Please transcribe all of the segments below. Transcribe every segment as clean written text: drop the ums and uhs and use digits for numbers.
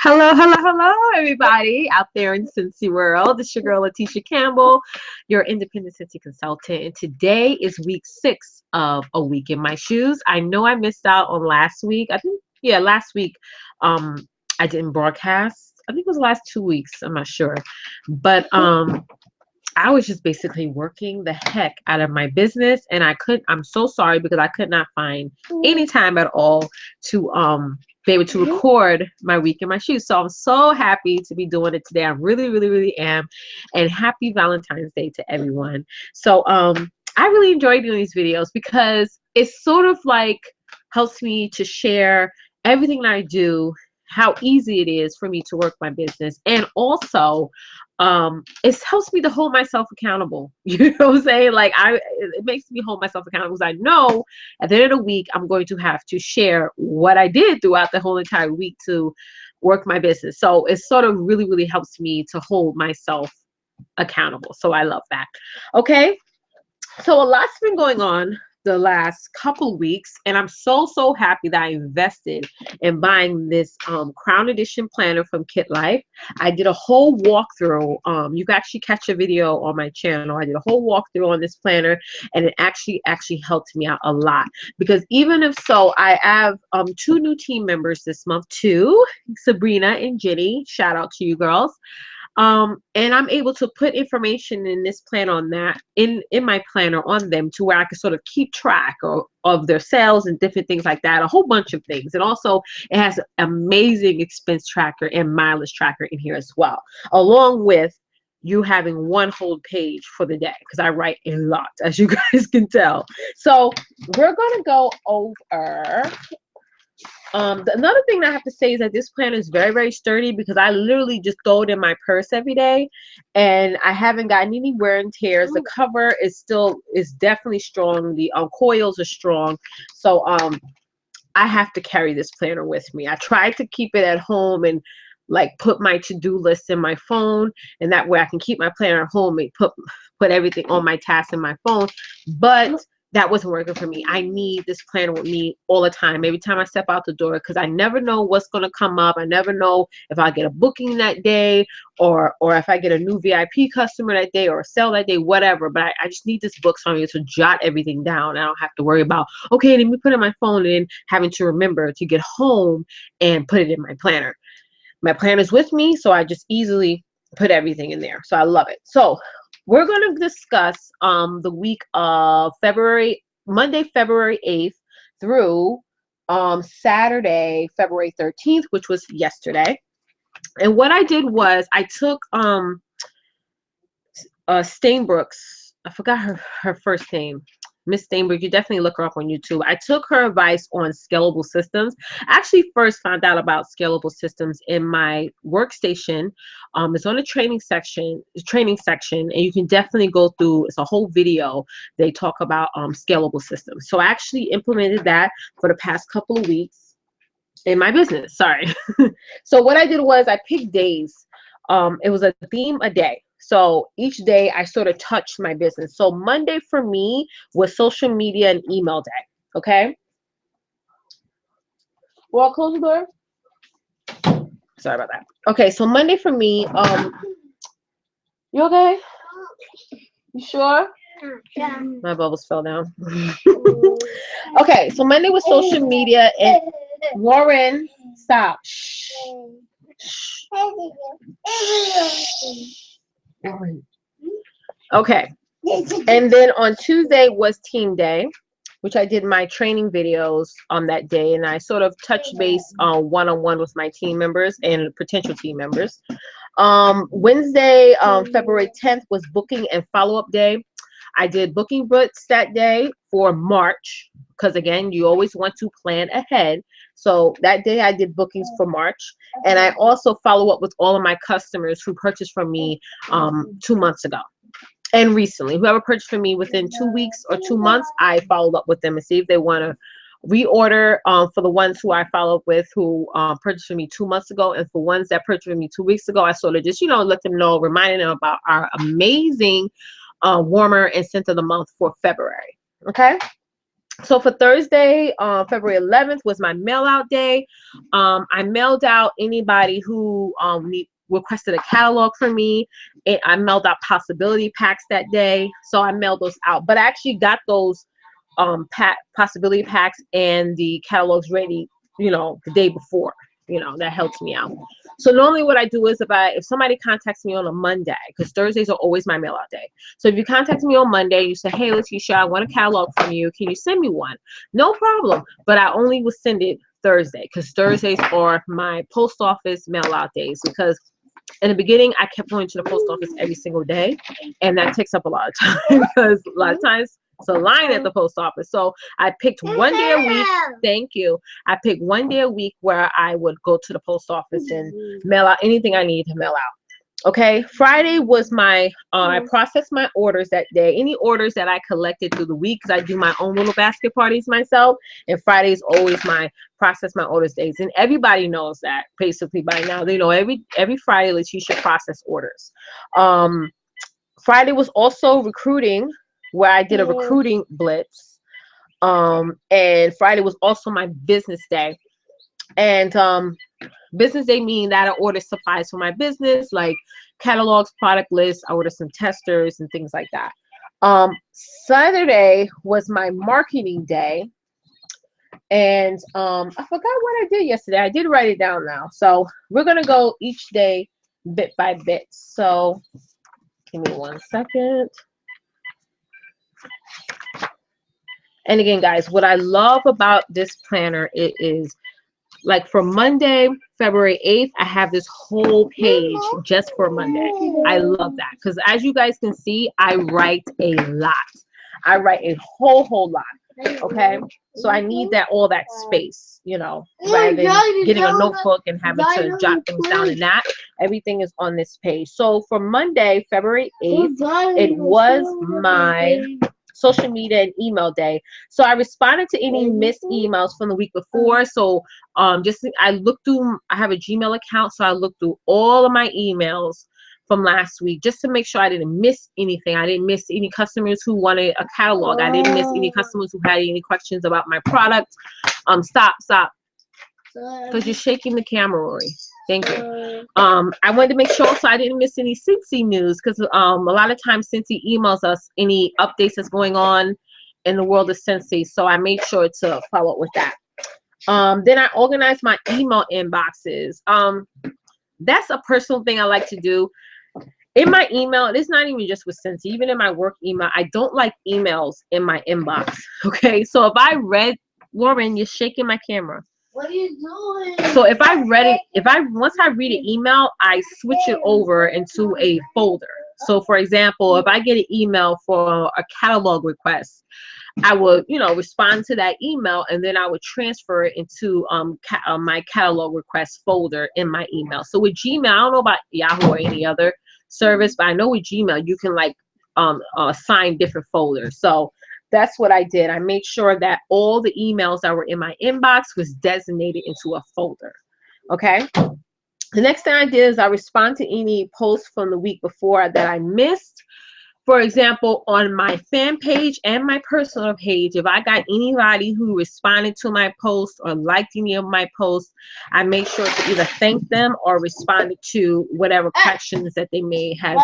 Hello, hello, hello, everybody out there in Cincy World. It's your girl, Letitia Campbell, your independent Cincy consultant. And today is week 6 of A Week in My Shoes. I know I missed out on last week. I think, yeah, last week I didn't broadcast. I think it was the last 2 weeks. I'm not sure. But I was just basically working the heck out of my business, and I'm so sorry because I could not find any time at all to be able to record my week in my shoes. So I'm so happy to be doing it today. I really, really, really am. And happy Valentine's Day to everyone. So I really enjoy doing these videos because it's sort of like helps me to share everything that I do, how easy it is for me to work my business, and also it helps me to hold myself accountable. You know what I'm saying? Like it makes me hold myself accountable because I know at the end of the week I'm going to have to share what I did throughout the whole entire week to work my business. So it sort of really, really helps me to hold myself accountable. So I love that. Okay. So a lot's been going on the last couple weeks, and I'm so happy that I invested in buying this Crown Edition planner from Kit Life. I did a whole walkthrough. You can actually catch a video on my channel. I did a whole walkthrough on this planner, and it actually helped me out a lot because even if so, I have 2 new team members this month too, Sabrina and Jenny. Shout out to you girls. And I'm able to put information in this plan on that in my planner on them to where I can sort of keep track of their sales and different things like that, a whole bunch of things. And also it has an amazing expense tracker and mileage tracker in here as well, along with you having one whole page for the day because I write a lot, as you guys can tell. So we're going to go over another thing that I have to say is that this planner is very sturdy because I literally just throw it in my purse every day, and I haven't gotten any wear and tears. The cover is definitely strong. The coils are strong, so I have to carry this planner with me. I tried to keep it at home and like put my to-do list in my phone, and that way I can keep my planner at home and put everything on my tasks in my phone, but that wasn't working for me. I need this planner with me all the time, every time I step out the door, because I never know what's going to come up. I never know if I get a booking that day or if I get a new VIP customer that day or a sale that day, whatever. But I just need this book so I'm able to jot everything down. I don't have to worry about, okay, let me put it in my phone and having to remember to get home and put it in my planner. My planner's with me, so I just easily put everything in there. So I love it. So we're going to discuss the week of Monday, February 8th through Saturday, February 13th, which was yesterday. And what I did was I took Stainbrook's, I forgot her first name. Miss Steinberg, you definitely look her up on YouTube. I took her advice on scalable systems. I actually first found out about scalable systems in my workstation. It's on the training section, and you can definitely go through. It's a whole video. They talk about scalable systems. So I actually implemented that for the past couple of weeks in my business. Sorry. So what I did was I picked days. It was a theme a day. So each day I sort of touched my business. So Monday for me was social media and email day. Okay. Well, close the door. Sorry about that. Okay, so Monday for me, you okay? You sure? Yeah. My bubbles fell down. Okay, so Monday was social media and Warren, stop. Shh. Shh. Warren. Okay. And then on Tuesday was team day, which I did my training videos on that day, and I sort of touched base on one-on-one with my team members and potential team members. Wednesday, February 10th was booking and follow-up day. I did booking books that day for March because, again, you always want to plan ahead. So that day I did bookings for March, and I also follow up with all of my customers who purchased from me 2 months ago. And recently, whoever purchased from me within 2 weeks or 2 months, I followed up with them and see if they want to reorder. For the ones who I follow up with who purchased from me 2 months ago, and for ones that purchased from me 2 weeks ago, I sort of just, let them know, reminding them about our amazing warmer and scent of the month for February. Okay. So for Thursday, February 11th was my mail out day. I mailed out anybody who requested a catalog for me. I mailed out possibility packs that day. So I mailed those out. But I actually got those possibility packs and the catalogs ready, the day before. That helps me out. So normally what I do is if somebody contacts me on a Monday, because Thursdays are always my mail out day. So if you contact me on Monday, you say, hey, Letitia, I want a catalog from you. Can you send me one? No problem. But I only will send it Thursday, because Thursdays are my post office mail out days, because in the beginning, I kept going to the post office every single day, and that takes up a lot of time because a lot of times it's a line at the post office. So I picked one day a week. Thank you. I picked one day a week where I would go to the post office and mail out anything I need to mail out. Okay, Friday was my, I processed my orders that day. Any orders that I collected through the week, because I do my own little basket parties myself. And Friday is always my process my orders days. And everybody knows that basically by now. They know every Friday Letitia process orders. Friday was also recruiting, where I did a recruiting blitz. And Friday was also my business day. And business day meaning that I order supplies for my business, like catalogs, product lists. I order some testers and things like that. Saturday was my marketing day. And I forgot what I did yesterday. I did write it down now. So we're going to go each day bit by bit. So give me 1 second. And again, guys, what I love about this planner, it is like for Monday, February 8th, I have this whole page just for Monday. I love that because as you guys can see, I write a lot. I write a whole lot. Okay, so I need all that space, rather than getting a notebook and having to jot things down in that. Everything is on this page. So for Monday, February 8th, it was my social media and email day. So I responded to any missed emails from the week before. So I looked through, I have a Gmail account, so I looked through all of my emails from last week just to make sure I didn't miss anything. I didn't miss any customers who wanted a catalog. I didn't miss any customers who had any questions about my product. Stop. Because you're shaking the camera, Rory. Thank you. I wanted to make sure so I didn't miss any Scentsy news because a lot of times Scentsy emails us any updates that's going on in the world of Scentsy. So I made sure to follow up with that. Then I organized my email inboxes. That's a personal thing I like to do. In my email, it's not even just with Scentsy, even in my work email, I don't like emails in my inbox. Okay, so if I read, Warren, you're shaking my camera. What are you doing? So if I read it, once I read an email, I switch it over into a folder. So for example, if I get an email for a catalog request, I would, respond to that email and then I would transfer it into my catalog request folder in my email. So with Gmail, I don't know about Yahoo or any other service, but I know with Gmail you can assign different folders. So that's what I did. I made sure that all the emails that were in my inbox was designated into a folder. Okay. The next thing I did is I respond to any posts from the week before that I missed. For example, on my fan page and my personal page, if I got anybody who responded to my post or liked any of my posts, I made sure to either thank them or responded to whatever questions that they may have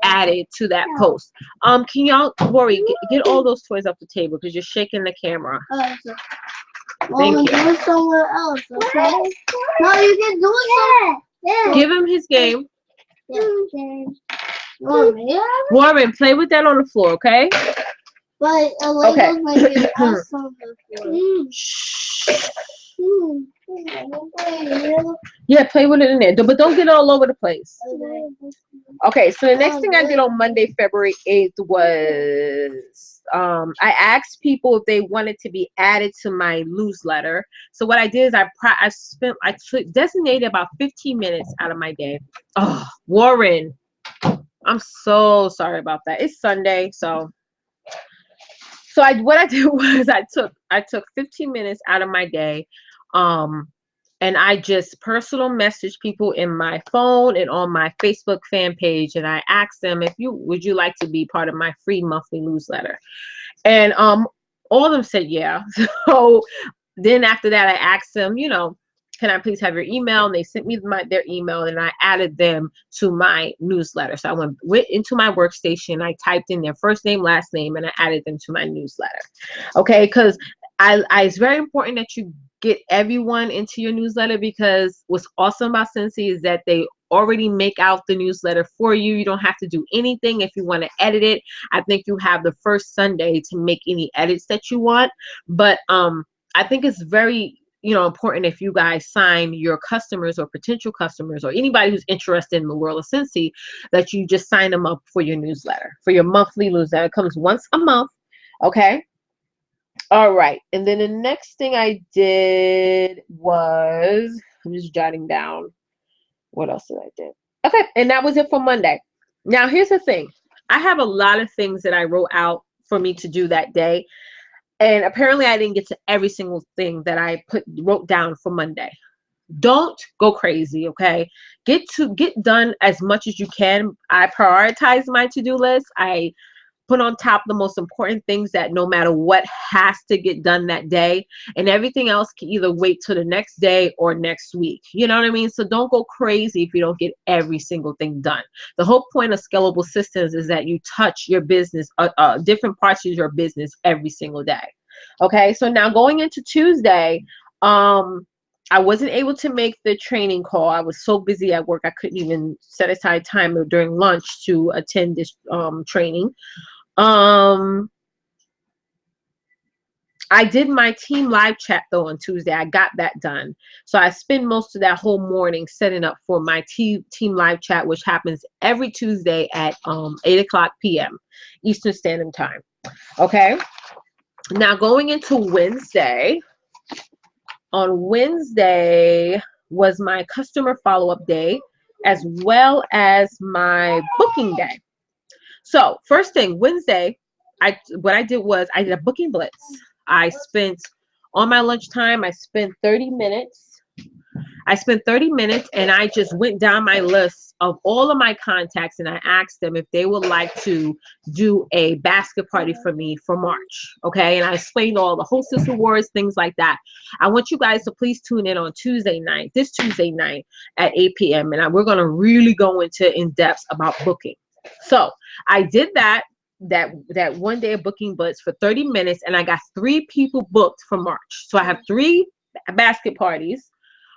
added to that post. Can y'all, Rory, get all those toys off the table because you're shaking the camera. Thank you. Do it somewhere else, okay? No, you can do it. Yeah. Give him his game. Yeah. Warren, play with that on the floor, okay? But okay. Might be awesome Yeah, play with it in there, but don't get it all over the place. Okay, so the next thing I did on Monday, February 8th was I asked people if they wanted to be added to my newsletter. So what I did is I designated about 15 minutes out of my day. Oh, Warren, I'm so sorry about that. It's Sunday, so what I did was I took 15 minutes out of my day, and I just personal messaged people in my phone and on my Facebook fan page, and I asked them would you like to be part of my free monthly newsletter. And All of them said yeah. So then after that, I asked them, you know, can I please have your email? And they sent me their email, and I added them to my newsletter. So I went into my workstation, I typed in their first name, last name, and I added them to my newsletter. Okay, because it's very important that you get everyone into your newsletter, because what's awesome about Scentsy is that they already make out the newsletter for you. You don't have to do anything. If you want to edit it, I think you have the first Sunday to make any edits that you want. But I think it's very, you know, important if you guys sign your customers or potential customers or anybody who's interested in the world of Scentsy, that you just sign them up for your newsletter, for your monthly newsletter. It comes once a month. Okay. All right. And then the next thing I did was, I'm just jotting down what else did I do. Okay. And that was it for Monday. Now, here's the thing. I have a lot of things that I wrote out for me to do that day. And apparently I didn't get to every single thing that I wrote down for Monday. Don't go crazy, okay? Get done as much as you can. I prioritize my to-do list. I put on top the most important things that no matter what has to get done that day, and everything else can either wait till the next day or next week. You know what I mean? So don't go crazy if you don't get every single thing done. The whole point of scalable systems is that you touch your business, different parts of your business every single day. Okay, so now going into Tuesday, I wasn't able to make the training call. I was so busy at work, I couldn't even set aside time during lunch to attend this training. I did my team live chat though on Tuesday. I got that done. So I spend most of that whole morning setting up for my team live chat, which happens every Tuesday at 8:00 p.m. Eastern Standard Time. Okay. Now going into Wednesday. On Wednesday was my customer follow-up day, as well as my booking day. So first thing, Wednesday, what I did was I did a booking blitz. I spent on my lunchtime, I spent 30 minutes. And I just went down my list of all of my contacts, and I asked them if they would like to do a basket party for me for March. Okay. And I explained all the hostess awards, things like that. I want you guys to please tune in on this Tuesday night at 8 p.m. And we're going to really go into in depth about booking. So I did that one day of booking blitz for 30 minutes, and I got 3 people booked for March. So I have 3 basket parties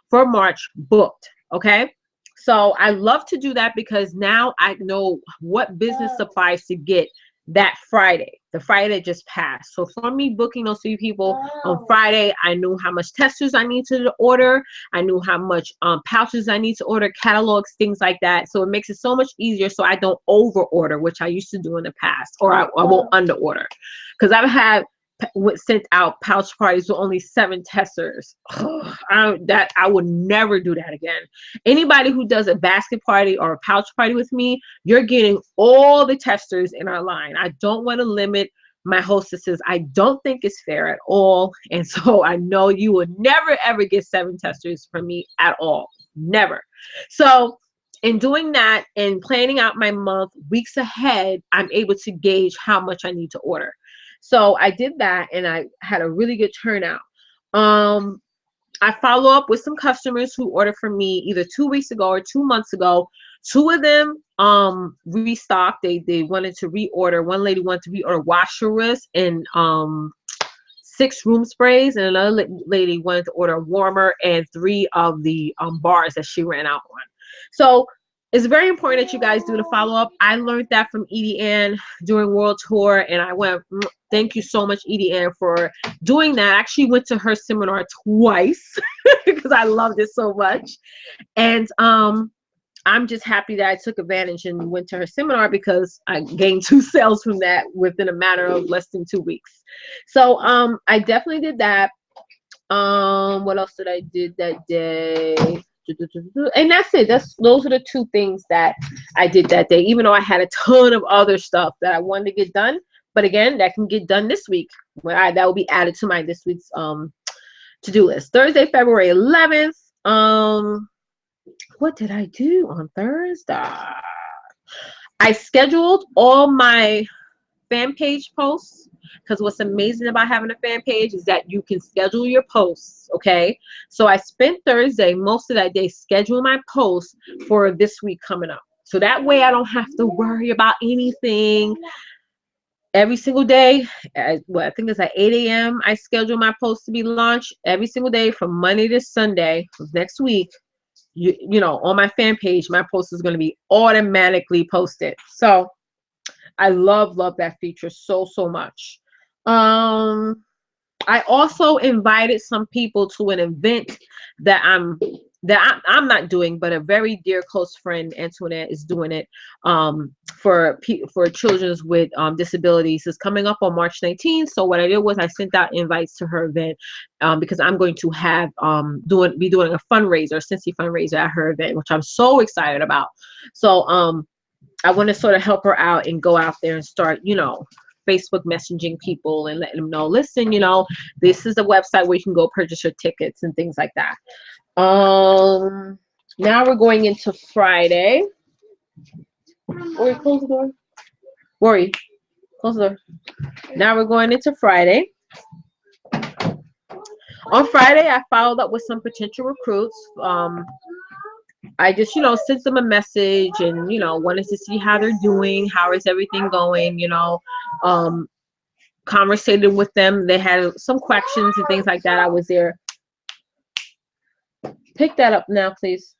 for March booked. Okay. So I love to do that because now I know what business supplies to get that Friday, the Friday that just passed. So for me booking those 3 people on Friday, I knew how much testers I need to order. I knew how much pouches I need to order, catalogs, things like that. So it makes it so much easier so I don't over order, which I used to do in the past, or I won't under order. Because I've had sent out pouch parties with only 7 testers. I would never do that again. Anybody who does a basket party or a pouch party with me, you're getting all the testers in our line. I don't want to limit my hostesses. I don't think it's fair at all. And so I know you will never ever get 7 testers from me at all. Never. So in doing that and planning out my month weeks ahead, I'm able to gauge how much I need to order. So I did that, and I had a really good turnout. I follow up with some customers who ordered from me either 2 weeks ago or 2 months ago. 2 of them restocked. They wanted to reorder. One lady wanted to reorder washerless and 6 room sprays, and another lady wanted to order a warmer and 3 of the bars that she ran out on. So it's very important that you guys do the follow-up. I learned that from Edie Ann during World Tour, and I went, thank you so much, Edie Ann, for doing that. I actually went to her seminar twice because I loved it so much. And I'm just happy that I took advantage and went to her seminar because I gained 2 sales from that within a matter of less than 2 weeks. So I definitely did that. What else did I did that day? And that's it. Those are the 2 things that I did that day, even though I had a ton of other stuff that I wanted to get done. But again, that can get done this week. That will be added to my this week's to-do list. Thursday, February 11th. What did I do on Thursday? I scheduled all my fan page posts, because what's amazing about having a fan page is that you can schedule your posts. Okay, so I spent Thursday most of that day scheduling my posts for this week coming up, so that way I don't have to worry about anything. Every single day, I think it's at 8 a.m. I schedule my post to be launched every single day from Monday to Sunday of next week. You know, on my fan page, my post is going to be automatically posted. So I love that feature so much. I also invited some people to an event that I'm not doing, but a very dear close friend, Antoinette, is doing it for children with disabilities. It's coming up on March 19th. So what I did was I sent out invites to her event because I'm going to have be doing a fundraiser, Cincy fundraiser at her event, which I'm so excited about. So I want to sort of help her out and go out there and start, you know, Facebook messaging people and letting them know, listen, you know, this is a website where you can go purchase your tickets and things like that. Now we're going into Friday. Worry, close the door. Worry, close the door. Now we're going into Friday. On Friday, I followed up with some potential recruits. I just, you know, sent them a message and, you know, wanted to see how they're doing, how is everything going, you know, conversated with them. They had some questions and things like that. I was there. Pick that up now, please.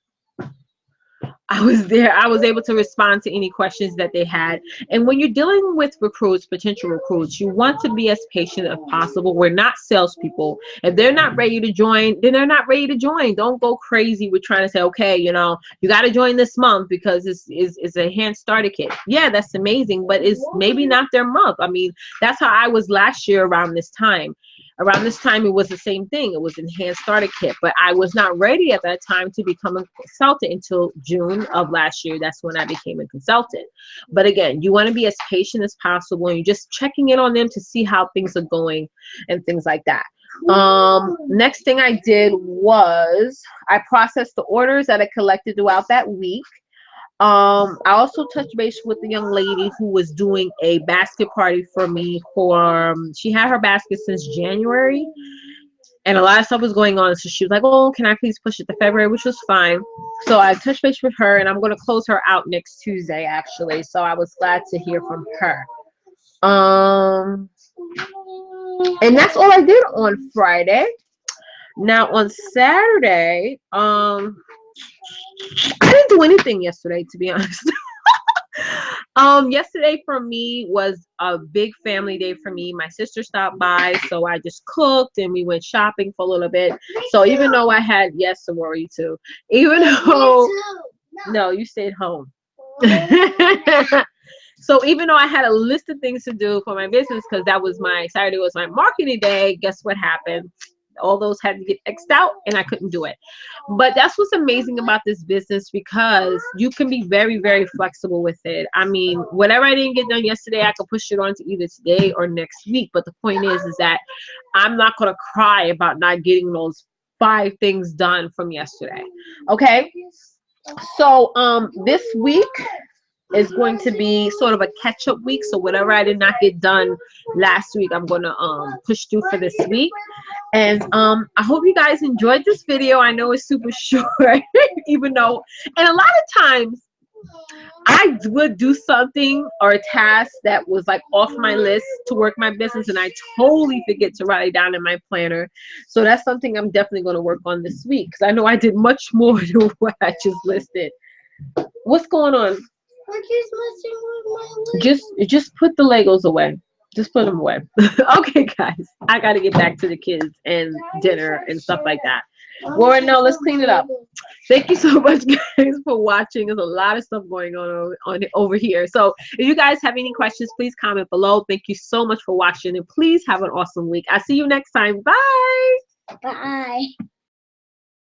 I was there. I was able to respond to any questions that they had. And when you're dealing with recruits, potential recruits, you want to be as patient as possible. We're not salespeople. If they're not ready to join, then they're not ready to join. Don't go crazy with trying to say, okay, you know, you got to join this month because it's a enhanced starter kit. Yeah, that's amazing, but it's maybe not their month. I mean, that's how I was last year around this time. Around this time, it was the same thing. It was enhanced starter kit, but I was not ready at that time to become a consultant until June of last year. That's when I became a consultant. But again, you want to be as patient as possible, and you're just checking in on them to see how things are going and things like that. Next thing I did was I processed the orders that I collected throughout that week. I also touched base with the young lady who was doing a basket party for me for, she had her basket since January and a lot of stuff was going on. So she was like, oh, can I please push it to February, which was fine. So I touched base with her and I'm going to close her out next Tuesday, actually. So I was glad to hear from her. And that's all I did on Friday. Now on Saturday, I didn't do anything yesterday, to be honest. Yesterday for me was a big family day for me. My sister stopped by, so I just cooked and we went shopping for a little bit. So even though I had, yes, to worry too. Even though, no, you stayed home. So even though I had a list of things to do for my business, because that was Saturday was my marketing day, guess what happened? All those had to get X'd out and I couldn't do it. But that's what's amazing about this business, because you can be very, very flexible with it. I mean, whatever I didn't get done yesterday, I could push it on to either today or next week. But the point is that I'm not going to cry about not getting those 5 things done from yesterday. Okay. So this week is going to be sort of a catch-up week. So whatever I did not get done last week, I'm going to push through for this week. And I hope you guys enjoyed this video. I know it's super short, even though, and a lot of times I would do something or a task that was like off my list to work my business, and I totally forget to write it down in my planner. So that's something I'm definitely going to work on this week, because I know I did much more than what I just listed. What's going on? Just put the Legos away. Just put them away. Okay, guys. I got to get back to the kids and dinner and stuff like that. Warren, no, let's clean it up. Thank you so much, guys, for watching. There's a lot of stuff going on over here. So if you guys have any questions, please comment below. Thank you so much for watching, and please have an awesome week. I'll see you next time. Bye. Bye.